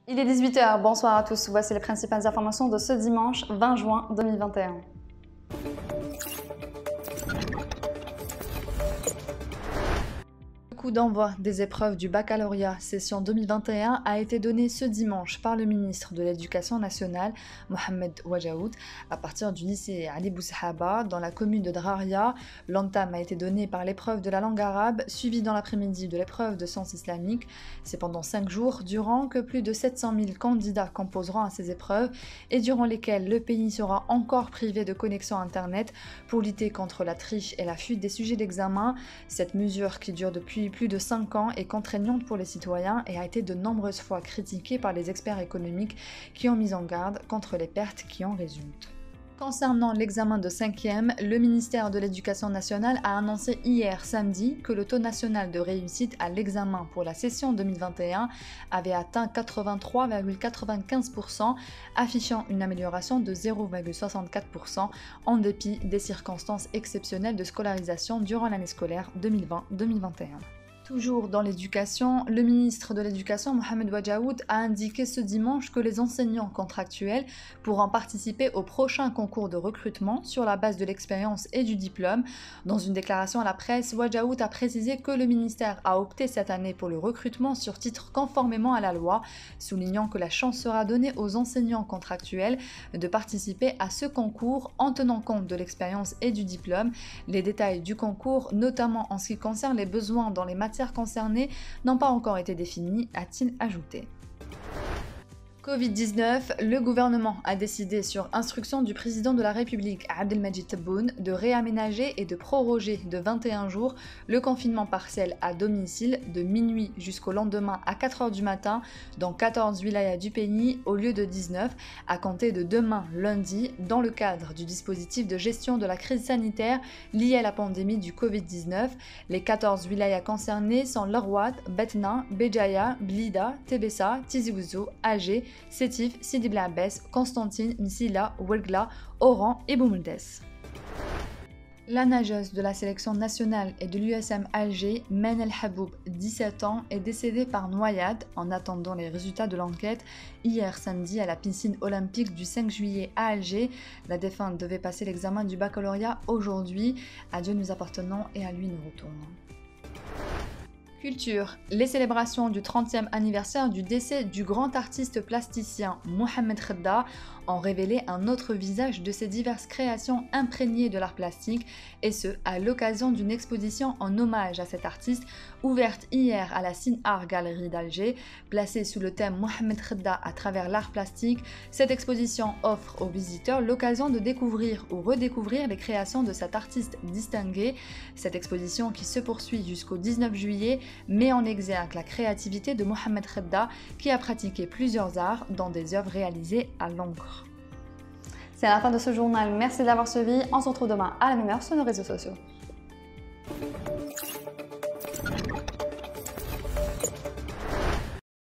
Il est 18 h, bonsoir à tous, voici les principales informations de ce dimanche 20 juin 2021. Le coup d'envoi des épreuves du baccalauréat session 2021 a été donné ce dimanche par le ministre de l'Éducation nationale, Mohamed Wajahoud, à partir du lycée Ali Boussahaba dans la commune de Draria. L'entame a été donnée par l'épreuve de la langue arabe, suivie dans l'après-midi de l'épreuve de sciences islamiques. C'est pendant 5 jours durant que plus de 700 000 candidats composeront à ces épreuves et durant lesquelles le pays sera encore privé de connexion Internet pour lutter contre la triche et la fuite des sujets d'examen. Cette mesure qui dure depuis plus de 5 ans est contraignante pour les citoyens et a été de nombreuses fois critiquée par les experts économiques qui ont mis en garde contre les pertes qui en résultent. Concernant l'examen de 5e, le ministère de l'Éducation nationale a annoncé hier samedi que le taux national de réussite à l'examen pour la session 2021 avait atteint 83,95%, affichant une amélioration de 0,64% en dépit des circonstances exceptionnelles de scolarisation durant l'année scolaire 2020-2021. Toujours dans l'éducation, le ministre de l'Éducation, Mohamed Wajahoud, a indiqué ce dimanche que les enseignants contractuels pourront participer au prochain concours de recrutement sur la base de l'expérience et du diplôme. Dans une déclaration à la presse, Wajahoud a précisé que le ministère a opté cette année pour le recrutement sur titre conformément à la loi, soulignant que la chance sera donnée aux enseignants contractuels de participer à ce concours en tenant compte de l'expérience et du diplôme. Les détails du concours, notamment en ce qui concerne les besoins dans les matières concernés, n'ont pas encore été définis, a-t-il ajouté. Covid-19, le gouvernement a décidé sur instruction du président de la République, Abdelmadjid Tebboune, de réaménager et de proroger de 21 jours le confinement partiel à domicile de minuit jusqu'au lendemain à 4 h du matin dans 14 wilayas du pays au lieu de 19 à compter de demain lundi dans le cadre du dispositif de gestion de la crise sanitaire liée à la pandémie du Covid-19. Les 14 wilayas concernés sont Larouat, Betna, Béjaïa, Blida, Tébessa, Tizi Ouzou, Alger, Sétif, Sidi Bel Abbès, Constantine, Msila, Ouelgla, Oran et Boumouldès. La nageuse de la sélection nationale et de l'USM Alger, Men El Haboub, 17 ans, est décédée par noyade en attendant les résultats de l'enquête hier samedi à la piscine olympique du 5 juillet à Alger. La défunte devait passer l'examen du baccalauréat aujourd'hui. À Dieu nous appartenons et à lui nous retournons. Culture. Les célébrations du 30e anniversaire du décès du grand artiste plasticien Mohamed Khedda ont révélé un autre visage de ses diverses créations imprégnées de l'art plastique, et ce, à l'occasion d'une exposition en hommage à cet artiste ouverte hier à la Cine Art Gallery d'Alger. Placée sous le thème Mohamed Khedda à travers l'art plastique, cette exposition offre aux visiteurs l'occasion de découvrir ou redécouvrir les créations de cet artiste distingué. Cette exposition, qui se poursuit jusqu'au 19 juillet, met en exergue la créativité de Mohamed Khedda, qui a pratiqué plusieurs arts dans des œuvres réalisées à l'encre. C'est la fin de ce journal, merci de l'avoir suivi, on se retrouve demain à la même heure sur nos réseaux sociaux.